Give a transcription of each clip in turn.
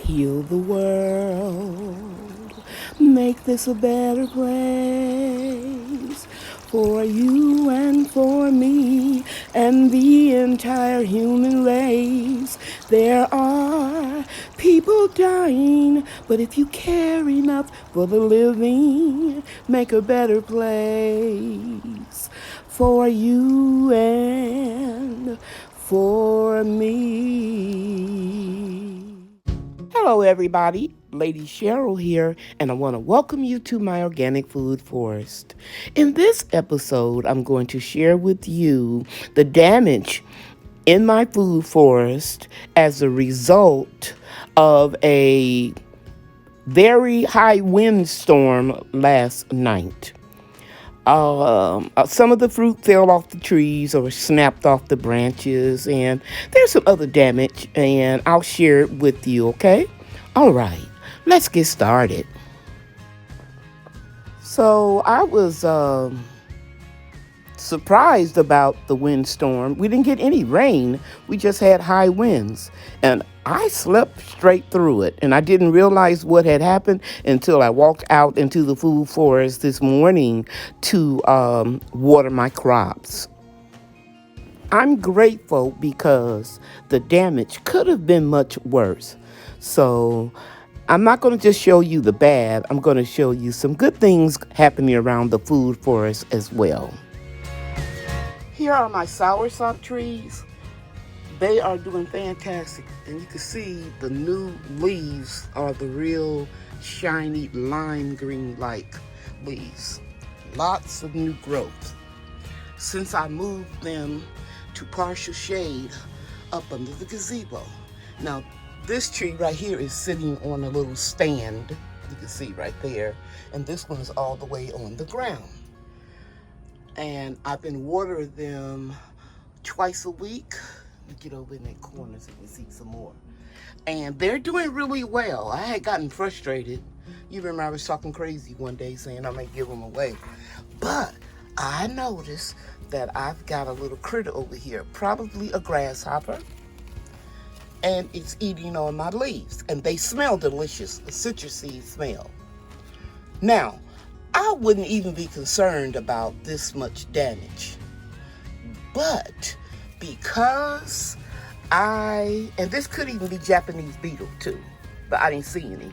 Heal the world, make this a better place for you and for me and the entire human race. There are people dying, but if you care enough for the living, make a better place for you and for me. Hello, everybody. Lady Cheryl here, and I want to welcome you to my organic food forest. In this episode, I'm going to share with you the damage in my food forest as a result of a very high windstorm last night. Some of the fruit fell off the trees or snapped off the branches, and there's some other damage, and I'll share it with you, okay? All right, let's get started. So I was surprised about the windstorm. We didn't get any rain. We just had high winds, and I slept straight through it, and I didn't realize what had happened until I walked out into the food forest this morning to water my crops. I'm grateful because the damage could have been much worse. So I'm not going to just show you the bad. I'm going to show you some good things happening around the food forest as well. Here are my soursop trees. They are doing fantastic, and you can see the new leaves are the real shiny lime green like leaves. Lots of new growth. Since I moved them to partial shade up under the gazebo. Now this tree right here is sitting on a little stand, you can see right there, and this one is all the way on the ground. And I've been watering them twice a week. Let me get over in that corner so you can see some more. And they're doing really well. I had gotten frustrated. You remember I was talking crazy one day saying I might give them away. But I noticed that I've got a little critter over here, probably a grasshopper, and it's eating on my leaves. And they smell delicious, a citrusy smell. Now, I wouldn't even be concerned about this much damage. But because and this could even be Japanese beetle too, but I didn't see any.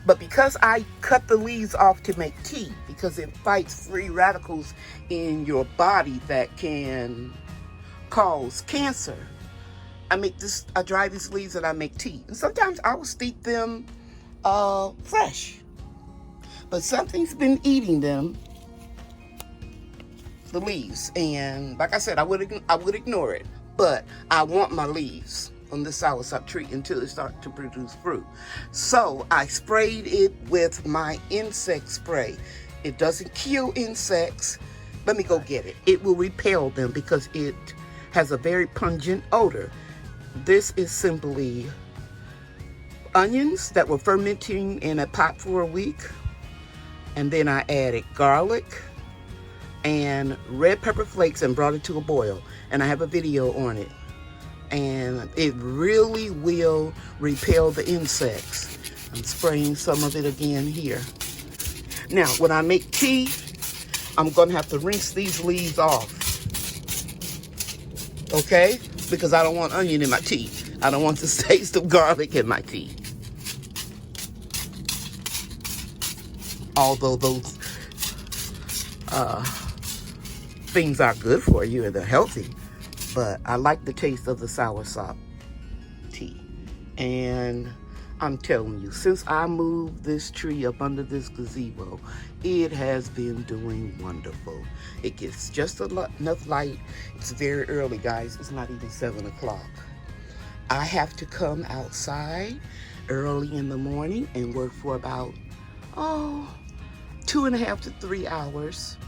But because I cut the leaves off to make tea, because it fights free radicals in your body that can cause cancer, I dry these leaves and I make tea. And sometimes I will steep them fresh. But something's been eating them, the leaves, and like I said, I would ignore it, but I want my leaves on this soursop tree until it starts to produce fruit. So I sprayed it with my insect spray. It doesn't kill insects. Let me go get it. It will repel them because it has a very pungent odor. This is simply onions that were fermenting in a pot for a week. And then I added garlic and red pepper flakes and brought it to a boil. And I have a video on it. And it really will repel the insects. I'm spraying some of it again here. Now, when I make tea, I'm going to have to rinse these leaves off. Okay? Because I don't want onion in my tea. I don't want the taste of garlic in my tea. Although those things are good for you and they're healthy, but I like the taste of the soursop tea. And I'm telling you, since I moved this tree up under this gazebo, it has been doing wonderful. It gets just enough light. It's very early, guys. It's not even 7 o'clock. I have to come outside early in the morning and work for about 2.5 to 3 hours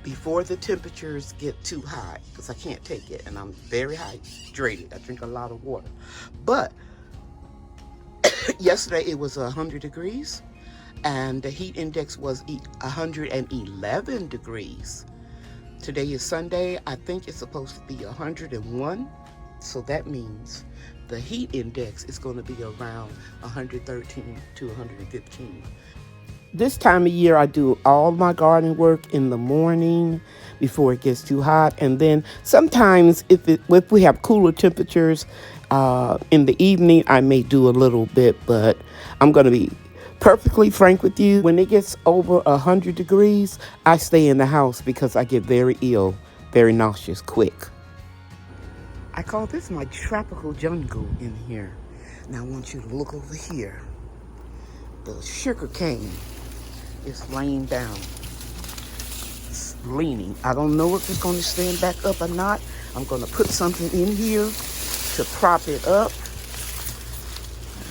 before the temperatures get too high, because I can't take it, and I'm very hydrated. I drink a lot of water. But yesterday it was 100 degrees, and the heat index was 111 degrees. Today is Sunday. I think it's supposed to be 101. So that means the heat index is going to be around 113 to 115. This time of year, I do all my garden work in the morning before it gets too hot. And then sometimes if we have cooler temperatures in the evening, I may do a little bit. But I'm going to be perfectly frank with you. When it gets over 100 degrees, I stay in the house because I get very ill, very nauseous quick. I call this my tropical jungle in here. Now I want you to look over here. The sugar cane is laying down. It's leaning. I don't know if it's going to stand back up or not. I'm going to put something in here to prop it up.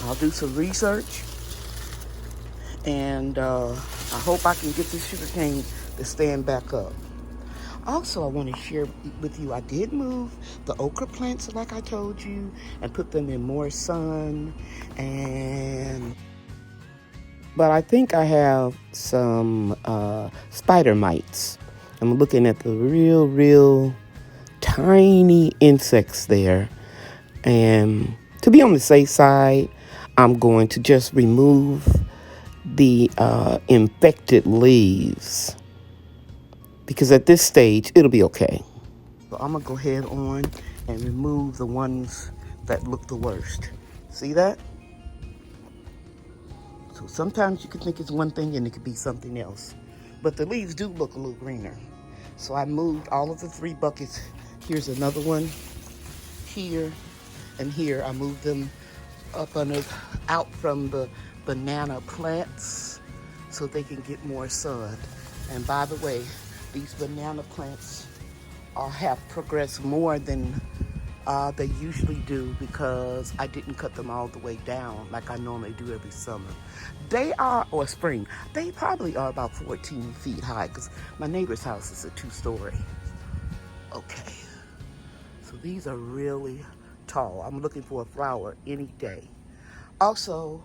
I'll do some research. And I hope I can get this sugar cane to stand back up. Also, I want to share with you, I did move the okra plants like I told you and put them in more sun. But I think I have some spider mites. I'm looking at the real tiny insects there. And to be on the safe side, I'm going to just remove the infected leaves. Because at this stage, it'll be okay. So I'm going to go ahead on and remove the ones that look the worst. See that? So sometimes you can think it's one thing and it could be something else. But the leaves do look a little greener. So I moved all of the 3 buckets. Here's another one. Here and here. I moved them out from the banana plants so they can get more sun. And by the way, these banana plants have progressed more than they usually do because I didn't cut them all the way down like I normally do every summer. They are, or spring, they probably are about 14 feet high because my neighbor's house is a 2-story. Okay, so these are really tall. I'm looking for a flower any day. Also,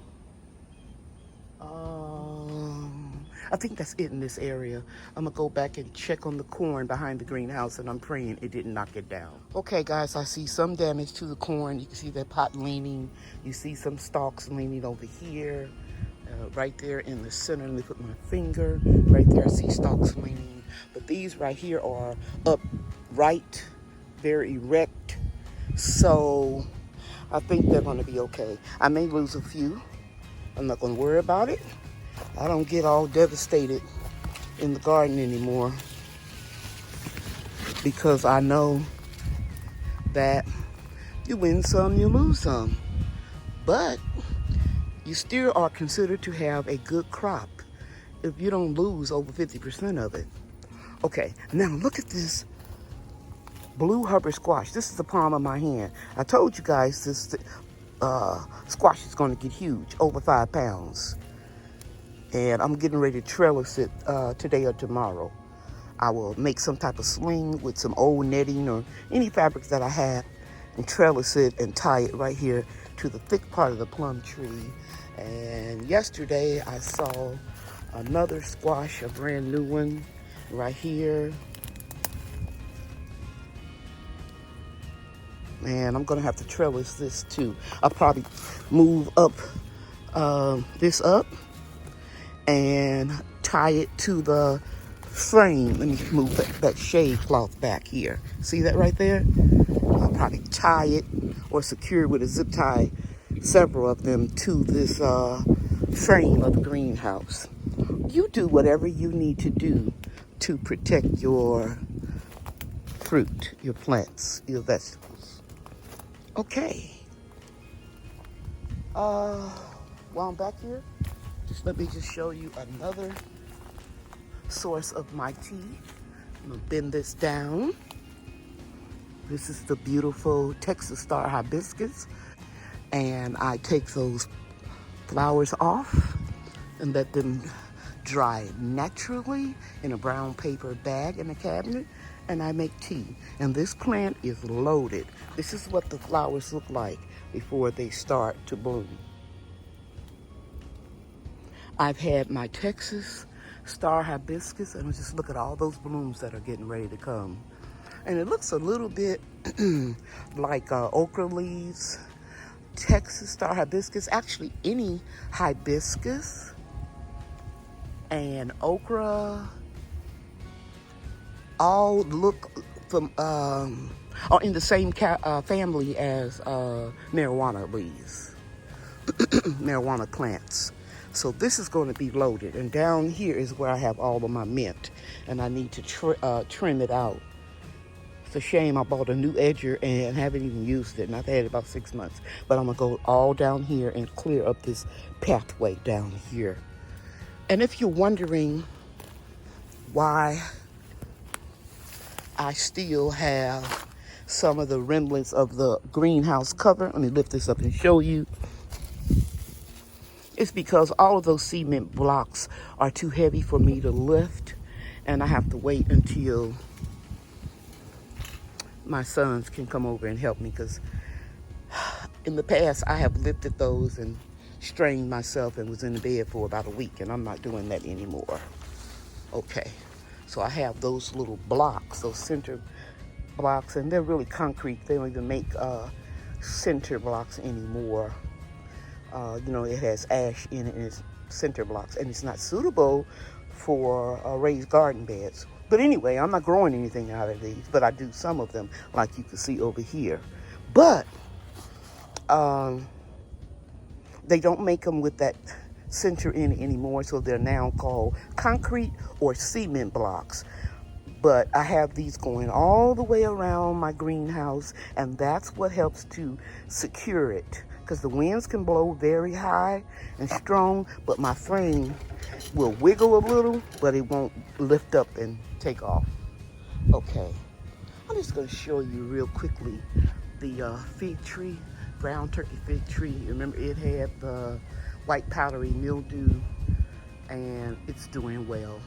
I think that's it in this area. I'm gonna go back and check on the corn behind the greenhouse, and I'm praying it didn't knock it down. Okay, guys, I see some damage to the corn. You can see that pot leaning. You see some stalks leaning over here, right there in the center. Let me put my finger right there. I see stalks leaning, but these right here are upright, very erect. So I think they're gonna be okay. I may lose a few. I'm not gonna worry about it. I don't get all devastated in the garden anymore because I know that you win some, you lose some. But you still are considered to have a good crop if you don't lose over 50% of it. Okay, now look at this blue Hubbard squash. This is the palm of my hand. I told you guys this squash is going to get huge, over 5 pounds. And I'm getting ready to trellis it today or tomorrow. I will make some type of sling with some old netting or any fabrics that I have and trellis it and tie it right here to the thick part of the plum tree. And yesterday I saw another squash, a brand new one right here. And I'm gonna have to trellis this too. I'll probably move up this up and tie it to the frame. Let me move that shade cloth back here. See that right there? I'll probably tie it or secure it with a zip tie, several of them, to this frame of the greenhouse. You do whatever you need to do to protect your fruit, your plants, your vegetables. Okay. While I'm back here, let me just show you another source of my tea. I'm gonna bend this down. This is the beautiful Texas Star Hibiscus. And I take those flowers off and let them dry naturally in a brown paper bag in a cabinet. And I make tea. And this plant is loaded. This is what the flowers look like before they start to bloom. I've had my Texas Star Hibiscus, and just look at all those blooms that are getting ready to come. And it looks a little bit like okra leaves, Texas star hibiscus, actually any hibiscus, and okra, all look from are in the same family as marijuana leaves, marijuana plants. So this is going to be loaded, and down here is where I have all of my mint, and I need to trim it out. It's a shame I bought a new edger and haven't even used it, and I've had it about 6 months. But I'm gonna go all down here and clear up this pathway down here. And if you're wondering why I still have some of the remnants of the greenhouse cover, let me lift this up and show you. It's because all of those cement blocks are too heavy for me to lift, and I have to wait until my sons can come over and help me, because in the past I have lifted those and strained myself and was in the bed for about a week, and I'm not doing that anymore. Okay, so I have those little blocks, those center blocks, and they're really concrete. They don't even make center blocks anymore. It has ash in it, and it's center blocks, and it's not suitable for raised garden beds. But anyway, I'm not growing anything out of these, but I do some of them, like you can see over here. But they don't make them with that center in it anymore, so they're now called concrete or cement blocks. But I have these going all the way around my greenhouse, and that's what helps to secure it, because the winds can blow very high and strong, but my frame will wiggle a little, but it won't lift up and take off. Okay, I'm just going to show you real quickly the fig tree, brown turkey fig tree. Remember, it had the white powdery mildew, and it's doing well.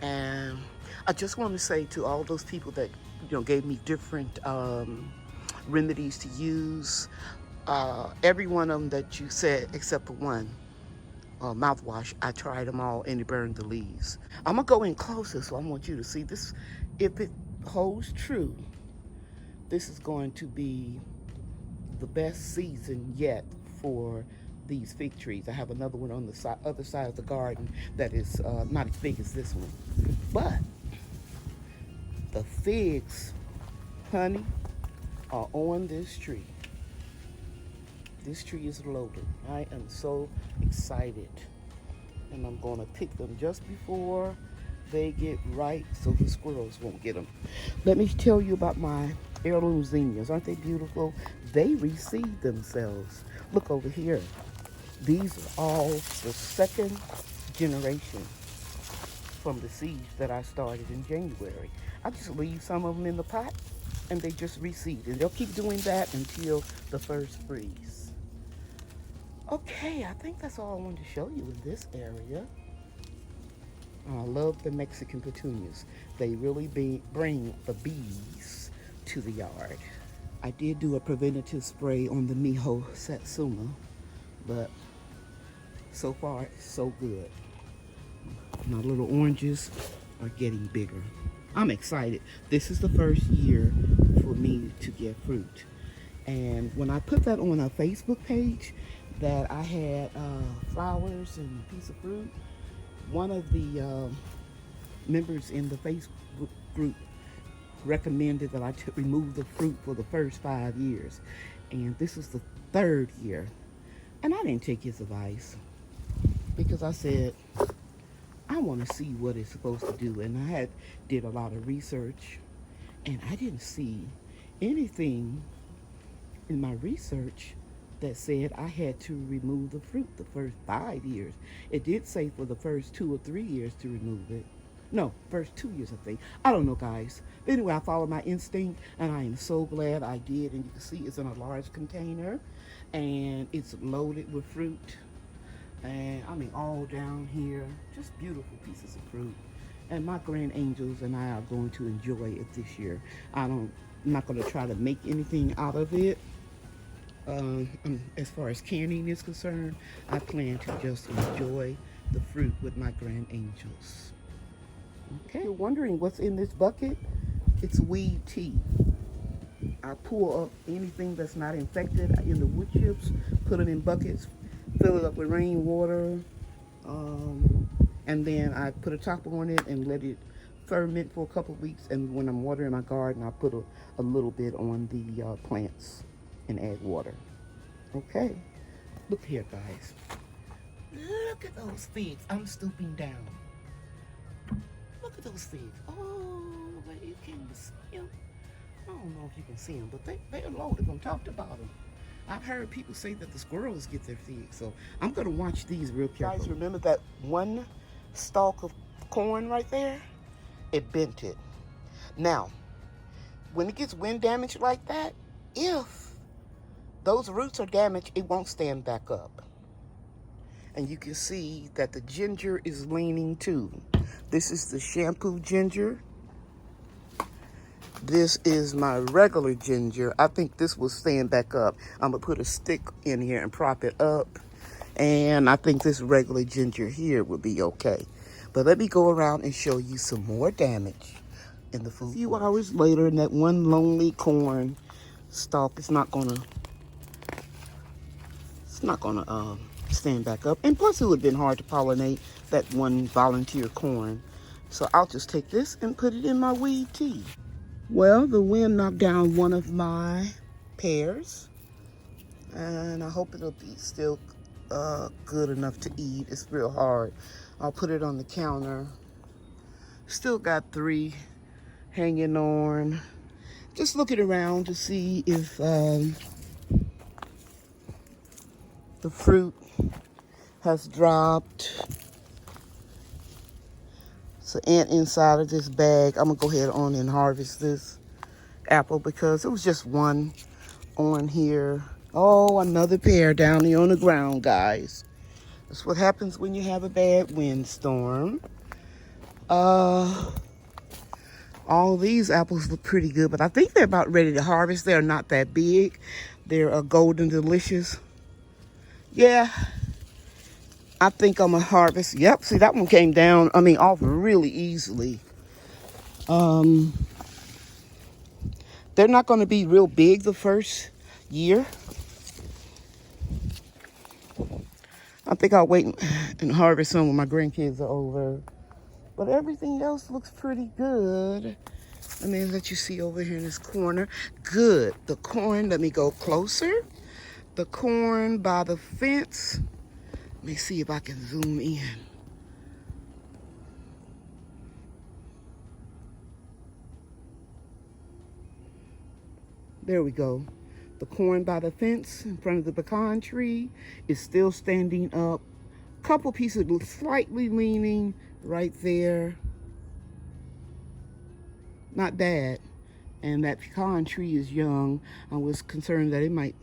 And I just want to say to all those people that gave me different remedies to use, every one of them that you said except for one, mouthwash, I tried them all and it burned the leaves. I'm gonna go in closer, so I want you to see this. If it holds true, this is going to be the best season yet for these fig trees. I have another one on the other side of the garden that is not as big as this one, but the figs, honey, are on this tree. This tree is loaded. I am so excited, and I'm gonna pick them just before they get ripe so the squirrels won't get them. Let me tell you about my heirloom zinnias. Aren't they beautiful? They reseed themselves. Look over here. These are all the second generation from the seeds that I started in January. I just leave some of them in the pot and they just reseed, and they'll keep doing that until the first freeze. Okay, I think that's all I wanted to show you in this area. I love the Mexican petunias. They really bring the bees to the yard. I did do a preventative spray on the Miho Satsuma, but so far, so good. My little oranges are getting bigger. I'm excited. This is the first year for me to get fruit. And when I put that on our Facebook page, that I had flowers and a piece of fruit, one of the members in the Facebook group recommended that I remove the fruit for the first 5 years. And this is the 3rd year. And I didn't take his advice, because I said, I want to see what it's supposed to do. And I did a lot of research, and I didn't see anything in my research that said I had to remove the fruit the first 5 years. It did say for the first 2 or 3 years to remove it. No, first 2 years, I think. I don't know, guys. But anyway, I followed my instinct, and I am so glad I did. And you can see it's in a large container, and it's loaded with fruit. And I mean, all down here, just beautiful pieces of fruit. And my grand angels and I are going to enjoy it this year. I'm not going to try to make anything out of it. As far as canning is concerned, I plan to just enjoy the fruit with my grand angels. Okay, you're wondering what's in this bucket? It's weed tea. I pull up anything that's not infected in the wood chips, put it in buckets, fill it up with rainwater, and then I put a top on it and let it ferment for a couple of weeks. And when I'm watering my garden, I put a little bit on the plants and add water. Okay, look here, guys. Look at those figs. I'm stooping down. Look at those figs. Oh, but you can see them. I don't know if you can see them, but they're loaded. I'm talked about them. I've heard people say that the squirrels get their figs, so I'm going to watch these real carefully. Guys, remember that one stalk of corn right there? It bent it. Now, when it gets wind damage like that, if those roots are damaged, it won't stand back up. And you can see that the ginger is leaning too. This is the shampoo ginger. This is my regular ginger. I think this will stand back up. I'm going to put a stick in here and prop it up. And I think this regular ginger here would be okay. But let me go around and show you some more damage in the food. A few hours later, and that one lonely corn stalk is not gonna stand back up. And plus it would have been hard to pollinate that one volunteer corn. So I'll just take this and put it in my weed tea. Well, the wind knocked down one of my pears, and I hope it'll be still good enough to eat. It's real hard. I'll put it on the counter. Still got 3 hanging on. Just looking around to see if the fruit has dropped. It's an ant inside of this bag. I'm gonna go ahead on and harvest this apple because it was just one on here. Oh, another pear down here on the ground, guys. That's what happens when you have a bad windstorm. All these apples look pretty good, but I think they're about ready to harvest. They're not that big. They're golden delicious. Yeah, I think I'm gonna harvest. Yep, see that one came down, off really easily. They're not gonna be real big the first year. I think I'll wait and harvest some when my grandkids are over. But everything else looks pretty good. Let me let you see over here in this corner. Good, the corn, let me go closer. The corn by the fence. Let me see if I can zoom in. There we go. The corn by the fence in front of the pecan tree is still standing up. Couple pieces slightly leaning right there. Not bad. And that pecan tree is young. I was concerned that it might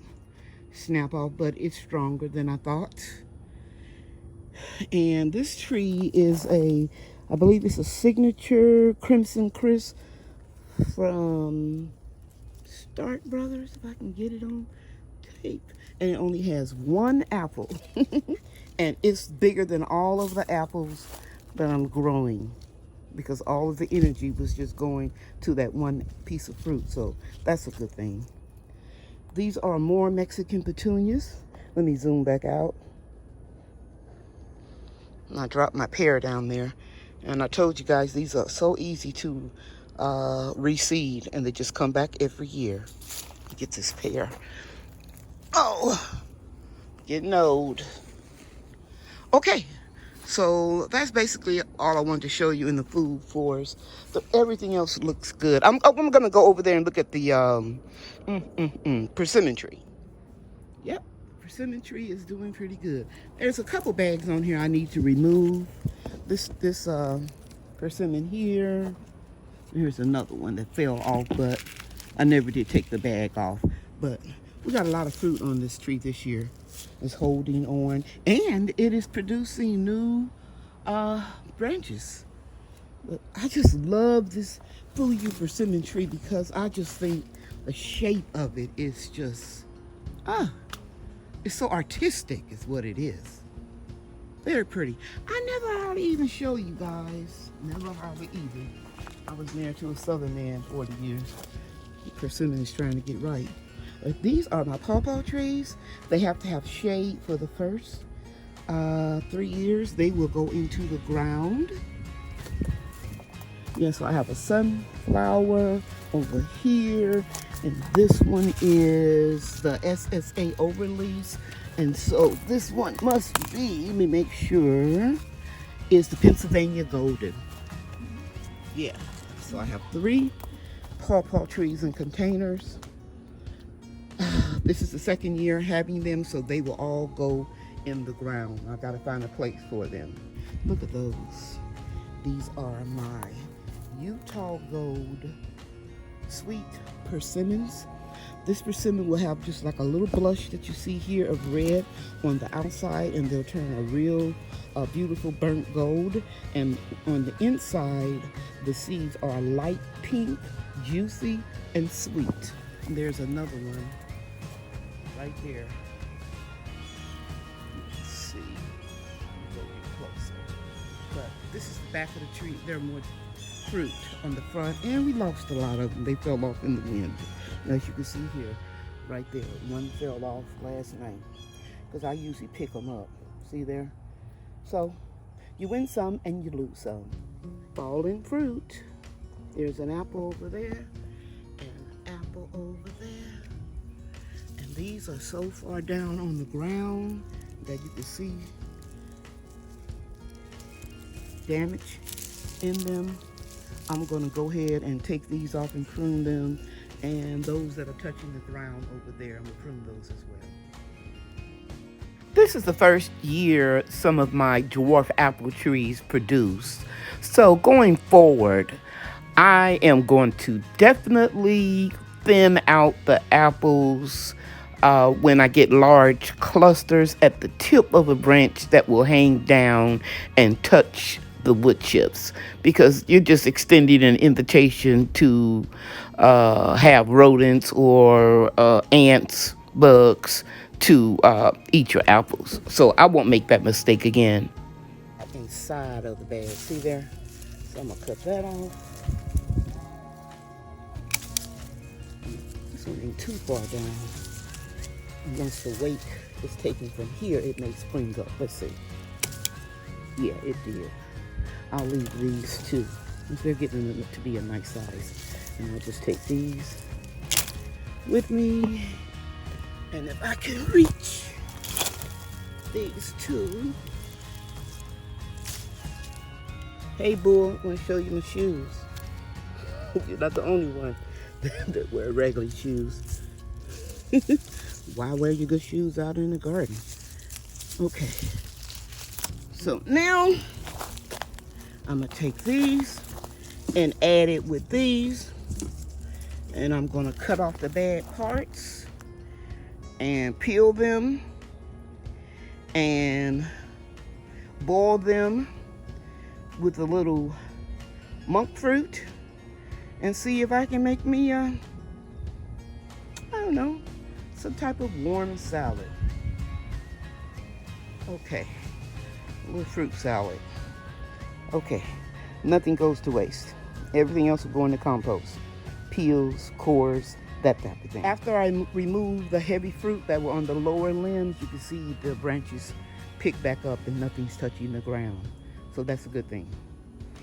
snap off, but it's stronger than I thought. And this tree is I believe it's a signature Crimson Crisp from Stark Brothers, if I can get it on tape. And it only has 1 apple. And it's bigger than all of the apples that I'm growing because all of the energy was just going to that one piece of fruit. So that's a good thing. These are more Mexican petunias. Let me zoom back out. I dropped my pear down there. And I told you guys, these are so easy to reseed, and they just come back every year. Get this pear. Oh, getting old. Okay, so that's basically all I wanted to show you in the food forest. Everything else looks good. I'm gonna go over there and look at the persimmon tree. Yep, persimmon tree is doing pretty good. There's a couple bags on here I need to remove. This persimmon here. Here's another one that fell off, but I never did take the bag off. But we got a lot of fruit on this tree this year. It's holding on, and it is producing new branches. But I just love this Fuyu persimmon tree because I just think the shape of it is just, it's so artistic is what it is. Very pretty. I never hardly even show you guys. Never hardly even. I was married to a Southern man 40 years. Persimmon is trying to get right. These are my pawpaw trees. They have to have shade for the first 3 years. They will go into the ground. Yes, so I have a sunflower over here, and this one is the SSA overleaves. And so this one must be, let me make sure, is the Pennsylvania Golden. Yeah, so I have 3 pawpaw trees in containers. This is the second year having them, so they will all go in the ground. I gotta find a place for them. Look at those. These are my Utah Gold sweet persimmons. This persimmon will have just like a little blush that you see here of red on the outside, and they'll turn a real beautiful burnt gold. And on the inside, the seeds are light pink, juicy, and sweet. There's another one right there. Let's see. Go get closer. But this is the back of the tree. There are more fruit on the front, and we lost a lot of them. They fell off in the wind. And as you can see here, right there, one fell off last night because I usually pick them up. See there? So you win some and you lose some. Falling fruit. There's an apple over there and an apple over there. And these are so far down on the ground that you can see damage in them. I'm gonna go ahead and take these off and prune them, and those that are touching the ground over there, I'm gonna prune those as well. This is the first year some of my dwarf apple trees produced. So going forward, I am going to definitely thin out the apples when I get large clusters at the tip of a branch that will hang down and touch the wood chips, because you're just extending an invitation to have rodents or ants, bugs to eat your apples. So I won't make that mistake again. Inside of the bag, see there? So I'm gonna cut that off. This one ain't too far down. And once the weight is taken from here, it may spring up. Let's see. Yeah, it did. I'll leave these too. They're getting to be a nice size. And I'll just take these with me. And if I can reach these two. Hey, bull, I want to show you my shoes. You're not the only one that wear regular shoes. Why wear your good shoes out in the garden? Okay. So now I'm gonna take these and add it with these, and I'm gonna cut off the bad parts and peel them and boil them with a little monk fruit and see if I can make me I don't know, some type of warm salad. Okay, a little fruit salad. Okay, nothing goes to waste. Everything else will go in the compost. Peels, cores, that type of thing. After I remove the heavy fruit that were on the lower limbs, you can see the branches pick back up and nothing's touching the ground. So that's a good thing.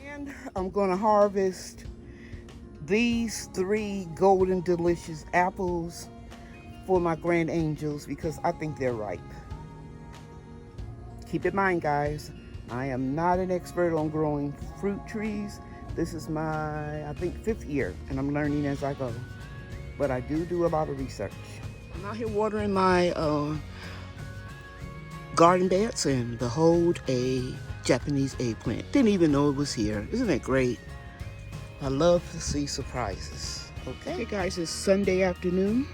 And I'm gonna harvest these 3 golden delicious apples for my grand angels because I think they're ripe. Keep in mind, guys, I am not an expert on growing fruit trees. This is my, I think, 5th year, and I'm learning as I go. But I do a lot of research. I'm out here watering my garden beds, and behold, a Japanese eggplant. Didn't even know it was here. Isn't that great? I love to see surprises. Okay, guys, it's Sunday afternoon.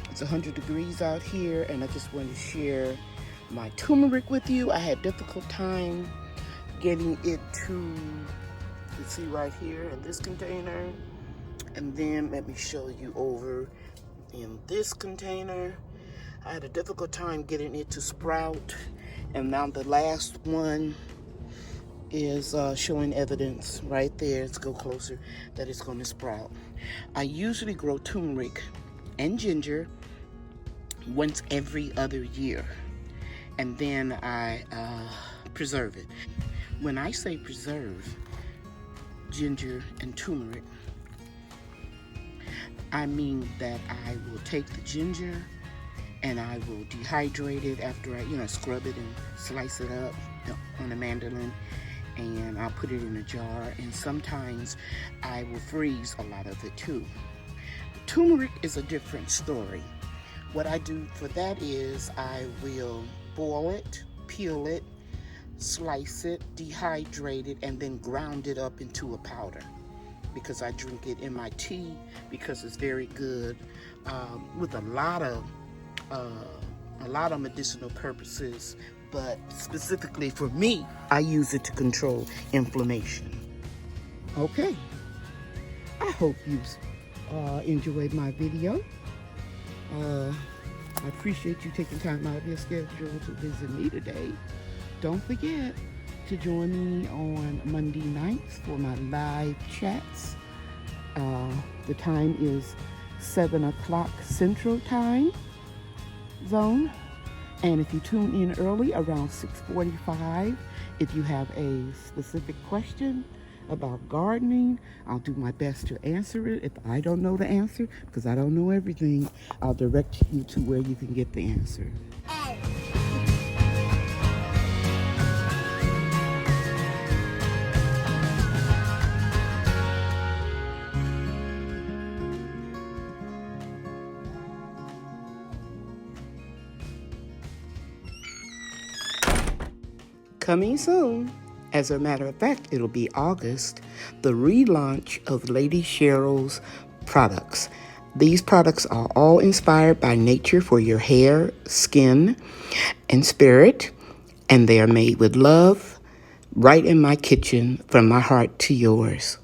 It's 100 degrees out here, and I just wanted to share my turmeric with you. I had difficult time getting it to, you see right here in this container. And then let me show you over in this container. I had a difficult time getting it to sprout. And now the last one is showing evidence right there. Let's go closer that it's going to sprout. I usually grow turmeric and ginger once every other year, and then I preserve it. When I say preserve ginger and turmeric, I mean that I will take the ginger and I will dehydrate it after I, scrub it and slice it up on a mandolin, and I'll put it in a jar, and sometimes I will freeze a lot of it too. Turmeric is a different story. What I do for that is I will boil it, peel it, slice it, dehydrate it, and then ground it up into a powder, because I drink it in my tea because it's very good with a lot of medicinal purposes, but specifically for me, I use it to control inflammation. Okay, I hope you enjoyed my video. I appreciate you taking time out of your schedule to visit me today. Don't forget to join me on Monday nights for my live chats. The time is 7 o'clock Central Time Zone. And if you tune in early, around 6:45, if you have a specific question about gardening, I'll do my best to answer it. If I don't know the answer, because I don't know everything, I'll direct you to where you can get the answer. Coming soon. As a matter of fact, it'll be August, the relaunch of Lady Cheryl's products. These products are all inspired by nature for your hair, skin, and spirit, and they are made with love right in my kitchen from my heart to yours.